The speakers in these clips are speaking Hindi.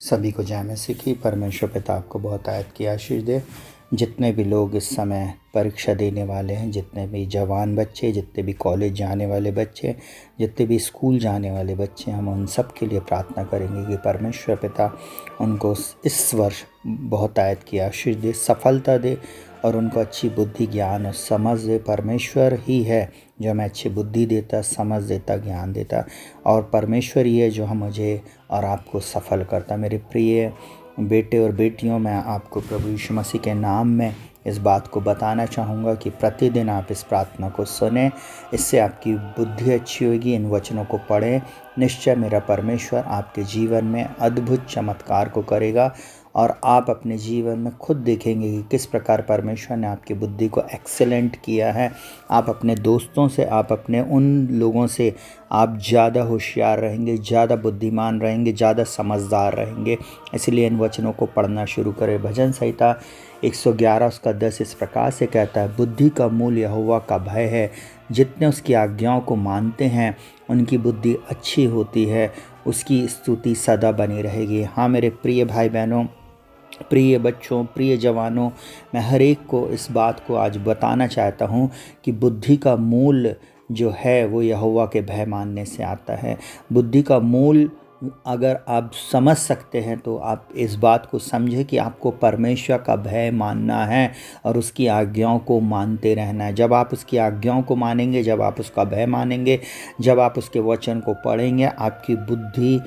सभी को जय मसीह की। परमेश्वर पिता आपको बहुत आयत की आशीष दे। जितने भी लोग इस समय परीक्षा देने वाले हैं, जितने भी जवान बच्चे, जितने भी कॉलेज जाने वाले बच्चे, जितने भी स्कूल जाने वाले बच्चे, हम उन सब के लिए प्रार्थना करेंगे कि परमेश्वर पिता उनको इस वर्ष बहुत आयत की आशीष दे, सफलता दे और उनको अच्छी बुद्धि, ज्ञान और समझ दे। परमेश्वर ही है जो हमें अच्छी बुद्धि देता, समझ देता, ज्ञान देता, और परमेश्वर ही है जो हम मुझे और आपको सफल करता। मेरे प्रिय बेटे और बेटियों, मैं आपको प्रभु यीशु मसीह के नाम में इस बात को बताना चाहूँगा कि प्रतिदिन आप इस प्रार्थना को सुने, इससे आपकी बुद्धि अच्छी होगी। इन वचनों को पढ़ें, निश्चय मेरा परमेश्वर आपके जीवन में अद्भुत चमत्कार को करेगा और आप अपने जीवन में खुद देखेंगे कि किस प्रकार परमेश्वर ने आपकी बुद्धि को एक्सेलेंट किया है। आप अपने दोस्तों से, आप अपने उन लोगों से आप ज़्यादा होशियार रहेंगे, ज़्यादा बुद्धिमान रहेंगे, ज़्यादा समझदार रहेंगे। इसलिए इन वचनों को पढ़ना शुरू करें। भजन संहिता 111 उसका 10 इस प्रकार से कहता है, बुद्धि का मूल यहोवा का भय है, जितने उसकी आज्ञाओं को मानते हैं उनकी बुद्धि अच्छी होती है, उसकी स्तुति सदा बनी रहेगी। हाँ मेरे प्रिय भाई बहनों, प्रिय बच्चों, प्रिय जवानों, मैं हर एक को इस बात को आज बताना चाहता हूँ कि बुद्धि का मूल जो है वो यहोवा के भय मानने से आता है। बुद्धि का मूल अगर आप समझ सकते हैं तो आप इस बात को समझें कि आपको परमेश्वर का भय मानना है और उसकी आज्ञाओं को मानते रहना है। जब आप उसकी आज्ञाओं को मानेंगे, जब आप उसका भय मानेंगे, जब आप उसके वचन को पढ़ेंगे, आपकी बुद्धि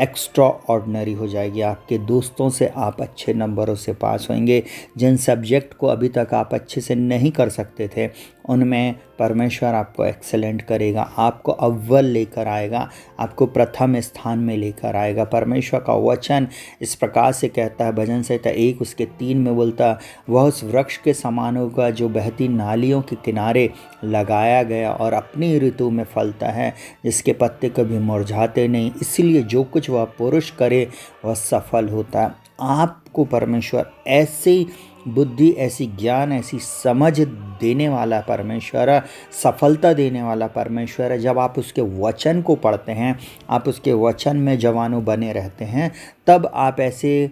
एक्स्ट्रा ऑर्डिनरी हो जाएगी। आपके दोस्तों से आप अच्छे नंबरों से पास होंगे। जिन सब्जेक्ट को अभी तक आप अच्छे से नहीं कर सकते थे, उनमें परमेश्वर आपको एक्सेलेंट करेगा, आपको अव्वल लेकर आएगा, आपको प्रथम स्थान में लेकर आएगा। परमेश्वर का वचन इस प्रकार से कहता है, भजन संहिता 1 उसके 3 में बोलता, वह उस वृक्ष के समान होगा जो बहती नालियों के किनारे लगाया गया और अपनी ऋतु में फलता है, जिसके पत्ते कभी मुरझाते नहीं। इसलिए जो कुछ वह पुरुष करे वह सफल होता है। आपको परमेश्वर ऐसी बुद्धि, ऐसी ज्ञान, ऐसी समझ देने वाला परमेश्वर, सफलता देने वाला परमेश्वर है। जब आप उसके वचन को पढ़ते हैं, आप उसके वचन में जवानों बने रहते हैं, तब आप ऐसे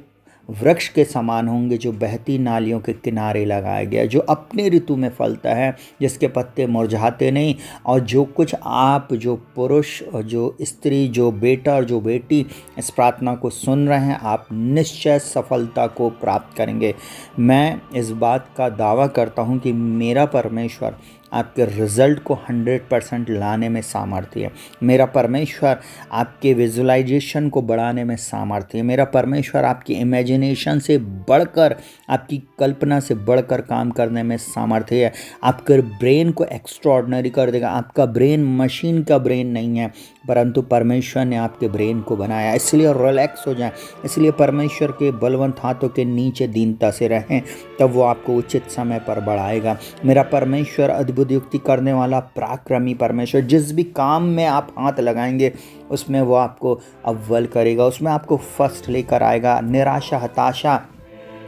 वृक्ष के समान होंगे जो बहती नालियों के किनारे लगाया गया, जो अपने ऋतु में फलता है, जिसके पत्ते मुरझाते नहीं। और जो कुछ आप, जो पुरुष और जो स्त्री, जो बेटा और जो बेटी इस प्रार्थना को सुन रहे हैं, आप निश्चय सफलता को प्राप्त करेंगे। मैं इस बात का दावा करता हूँ कि मेरा परमेश्वर आपके रिज़ल्ट को 100% लाने में सामर्थ्य है। मेरा परमेश्वर आपके विजुअलाइजेशन को बढ़ाने में सामर्थ्य है। मेरा परमेश्वर आपकी इमेजिनेशन से बढ़कर, आपकी कल्पना से बढ़कर काम करने में सामर्थ्य है। आपके ब्रेन को एक्स्ट्राऑर्डिनरी कर देगा। आपका ब्रेन मशीन का ब्रेन नहीं है, परंतु परमेश्वर ने आपके ब्रेन को बनाया। इसलिए रिलैक्स हो जाएं, इसलिए परमेश्वर के बलवंत हाथों के नीचे दीनता से रहें, तब वो आपको उचित समय पर बढ़ाएगा। मेरा परमेश्वर अद्भुत युक्ति करने वाला पराक्रमी परमेश्वर, जिस भी काम में आप हाथ लगाएंगे उसमें वो आपको अव्वल करेगा, उसमें आपको फर्स्ट लेकर आएगा। निराशा, हताशा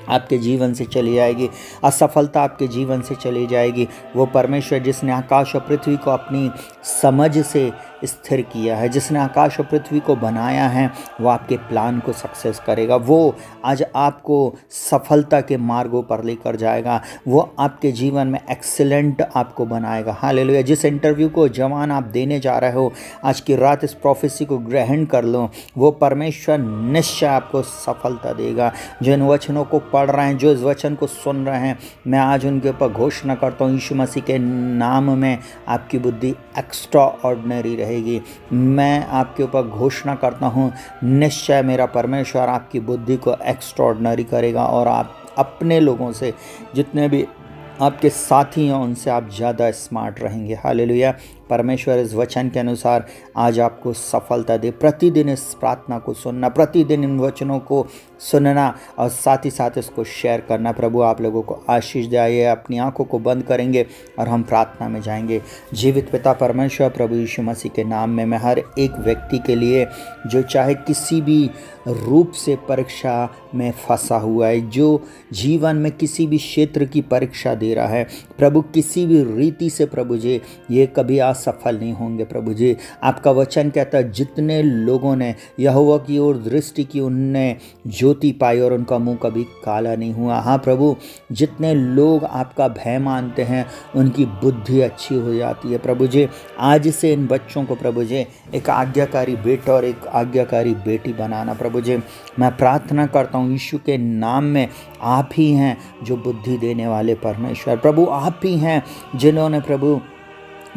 आपके जीवन से चली जाएगी, असफलता आपके जीवन से चली जाएगी। वो परमेश्वर जिसने आकाश और पृथ्वी को अपनी समझ से स्थिर किया है, जिसने आकाश और पृथ्वी को बनाया है, वो आपके प्लान को सक्सेस करेगा। वो आज आपको सफलता के मार्गों पर लेकर जाएगा। वो आपके जीवन में एक्सीलेंट आपको बनाएगा। हालेलुया। जिस इंटरव्यू को जवान आप देने जा रहे हो, आज की रात इस प्रोफेसी को ग्रहण कर लो। वो परमेश्वर निश्चय आपको सफलता देगा। जो इन वचनों को पढ़ रहे हैं, जो इस वचन को सुन रहे हैं, मैं आज उनके ऊपर घोषणा करता हूँ, यीशु मसीह के नाम में आपकी बुद्धि एक्स्ट्रा ऑर्डिनरी रहेगी। मैं आपके ऊपर घोषणा करता हूँ, निश्चय मेरा परमेश्वर आपकी बुद्धि को एक्स्ट्रा ऑर्डिनरी करेगा और आप अपने लोगों से, जितने भी आपके साथी हैं, उनसे आप ज़्यादा स्मार्ट रहेंगे। हालेलुया। परमेश्वर इस वचन के अनुसार आज आपको सफलता दे। प्रतिदिन इस प्रार्थना को सुनना, प्रतिदिन इन वचनों को सुनना और साथ ही साथ इसको शेयर करना। प्रभु आप लोगों को आशीष दे। आइए अपनी आंखों को बंद करेंगे और हम प्रार्थना में जाएंगे। जीवित पिता परमेश्वर, प्रभु यीशु मसीह के नाम में मैं हर एक व्यक्ति के लिए जो चाहे किसी भी रूप से परीक्षा में फंसा हुआ है, जो जीवन में किसी भी क्षेत्र की परीक्षा दे रहा है, प्रभु किसी भी रीति से, प्रभु जी ये कभी असफल नहीं होंगे प्रभु जी। आपका वचन कहता है जितने लोगों ने यहोवा की ओर दृष्टि की उनने ज्योति पाई और उनका मुंह कभी काला नहीं हुआ। हाँ प्रभु, जितने लोग आपका भय मानते हैं उनकी बुद्धि अच्छी हो जाती है प्रभु जी। आज से इन बच्चों को प्रभु जी एक आज्ञाकारी बेटा और एक आज्ञाकारी बेटी बनाना प्रभु जी। मैं प्रार्थना करता हूँ यीशु के नाम में, आप ही हैं जो बुद्धि देने वाले परमेश्वर प्रभु। आप ही हैं जिन्होंने प्रभु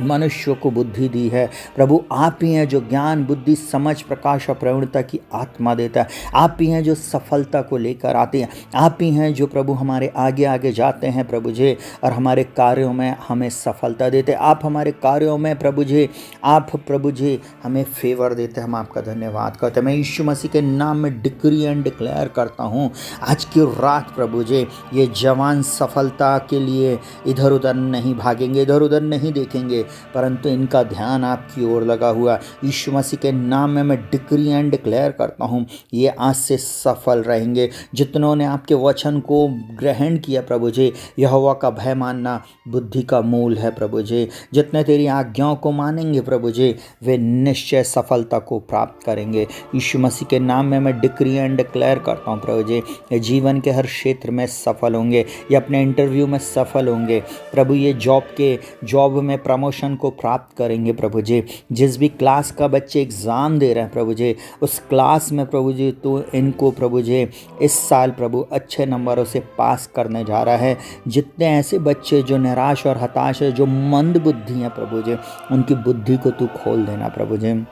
मनुष्य को बुद्धि दी है प्रभु। आप ही हैं जो ज्ञान, बुद्धि, समझ, प्रकाश और प्रवीणता की आत्मा देता है। आप ही हैं जो सफलता को लेकर आते हैं। आप ही हैं जो प्रभु हमारे आगे आगे जाते हैं प्रभु जी और हमारे कार्यों में हमें सफलता देते हैं। आप हमारे कार्यों में प्रभु जी, आप प्रभु जी हमें फेवर देते हैं। हम आपका धन्यवाद करते हैं। मैं यीशु मसीह के नाम में डिक्री एंड डिक्लेयर करता हूँ आज की रात प्रभु जी, ये जवान सफलता के लिए इधर उधर नहीं भागेंगे, इधर उधर नहीं देखेंगे, परंतु इनका ध्यान आपकी ओर लगा हुआ। यीशु मसीह के नाम में मैं डिक्री एंड डिक्लेयर करता हूँ ये आज से सफल रहेंगे। जितनों ने आपके वचन को ग्रहण किया प्रभु जी, यहोवा का भय मानना बुद्धि का मूल है प्रभु जी। जितने तेरी आज्ञाओं को मानेंगे प्रभु जी, वे निश्चय सफलता को प्राप्त करेंगे। यीशु मसीह के नाम में मैं डिक्री एंड डिक्लेयर करता हूँ प्रभु जी, ये जीवन के हर क्षेत्र में सफल होंगे, ये अपने इंटरव्यू में सफल होंगे प्रभु। ये जॉब में प्रमोशन को प्राप्त करेंगे प्रभु जी। जिस भी क्लास का बच्चे एग्ज़ाम दे रहे हैं प्रभु जी, उस क्लास में प्रभु जी तो इनको प्रभु जी इस साल प्रभु अच्छे नंबरों से पास करने जा रहा है। जितने ऐसे बच्चे जो निराश और हताश है, जो मंद बुद्धि हैं प्रभु जी, उनकी बुद्धि को तू खोल देना प्रभु जी।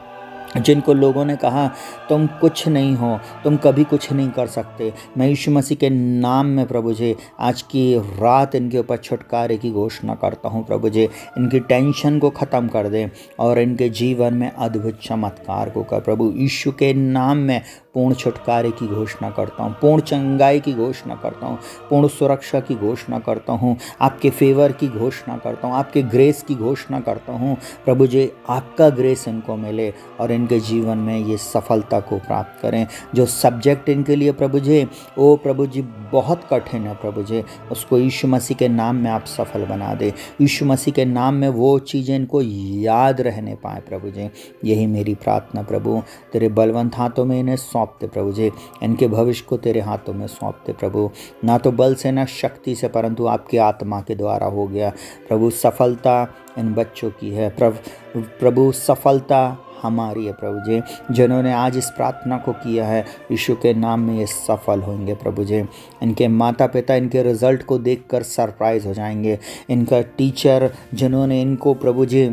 जिनको लोगों ने कहा तुम कुछ नहीं हो, तुम कभी कुछ नहीं कर सकते, मैं यीशु मसीह के नाम में प्रभु जी आज की रात इनके ऊपर छुटकारे की घोषणा करता हूँ प्रभु जी। इनकी टेंशन को ख़त्म कर दे और इनके जीवन में अद्भुत चमत्कार को कर प्रभु। यीशु के नाम में पूर्ण छुटकारे की घोषणा करता हूँ, पूर्ण चंगाई की घोषणा करता हूँ, पूर्ण सुरक्षा की घोषणा करता हूँ, आपके फेवर की घोषणा करता हूँ, आपके ग्रेस की घोषणा करता हूँ प्रभु जी। आपका ग्रेस इनको मिले और इनके जीवन में ये सफलता को प्राप्त करें। जो सब्जेक्ट इनके लिए प्रभु जी, वो प्रभु जी बहुत कठिन है प्रभु जी, उसको यीशु मसीह के नाम में आप सफल बना दे। यीशु मसीह के नाम में वो चीज़ें इनको याद रहने पाए प्रभु जी। यही मेरी प्रार्थना प्रभु। तेरे बलवंत हाथों में इन्हें सौंपते प्रभु जी, इनके भविष्य को तेरे हाथों में सौंपते प्रभु। ना तो बल से ना शक्ति से, परंतु आपकी आत्मा के द्वारा हो गया प्रभु। सफलता इन बच्चों की है प्रभु, सफलता हमारी है प्रभु जी। जिन्होंने आज इस प्रार्थना को किया है यीशु के नाम में ये सफल होंगे प्रभु जी। इनके माता पिता इनके रिज़ल्ट को देखकर सरप्राइज हो जाएंगे। इनका टीचर जिन्होंने इनको प्रभु जी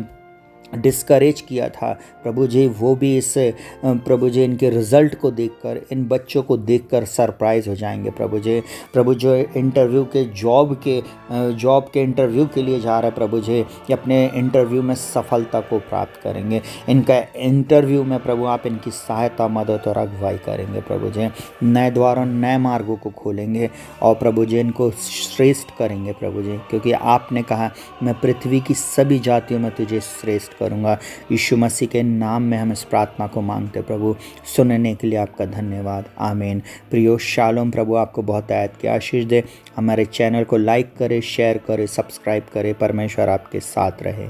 डिस्करेज किया था प्रभु जी, वो भी इस प्रभु जी इनके रिज़ल्ट को देखकर, इन बच्चों को देखकर सरप्राइज हो जाएंगे प्रभु जी। प्रभु जो इंटरव्यू के जॉब के इंटरव्यू के लिए जा रहा है प्रभु जी, ये अपने इंटरव्यू में सफलता को प्राप्त करेंगे। इनका इंटरव्यू में प्रभु आप इनकी सहायता, मदद और अगुवाई करेंगे प्रभु जी। नए द्वारों, नए मार्गों को खोलेंगे और प्रभु जी इनको श्रेष्ठ करेंगे प्रभु जी, क्योंकि आपने कहा मैं पृथ्वी की सभी जातियों में तुझे श्रेष्ठ करूंगा। यीशु मसीह के नाम में हम इस प्रार्थना को मांगते प्रभु। सुनने के लिए आपका धन्यवाद। आमीन। प्रियो शालोम। प्रभु आपको बहुत आयत की आशीष दे। हमारे चैनल को लाइक करें, शेयर करें, सब्सक्राइब करें। परमेश्वर आपके साथ रहे।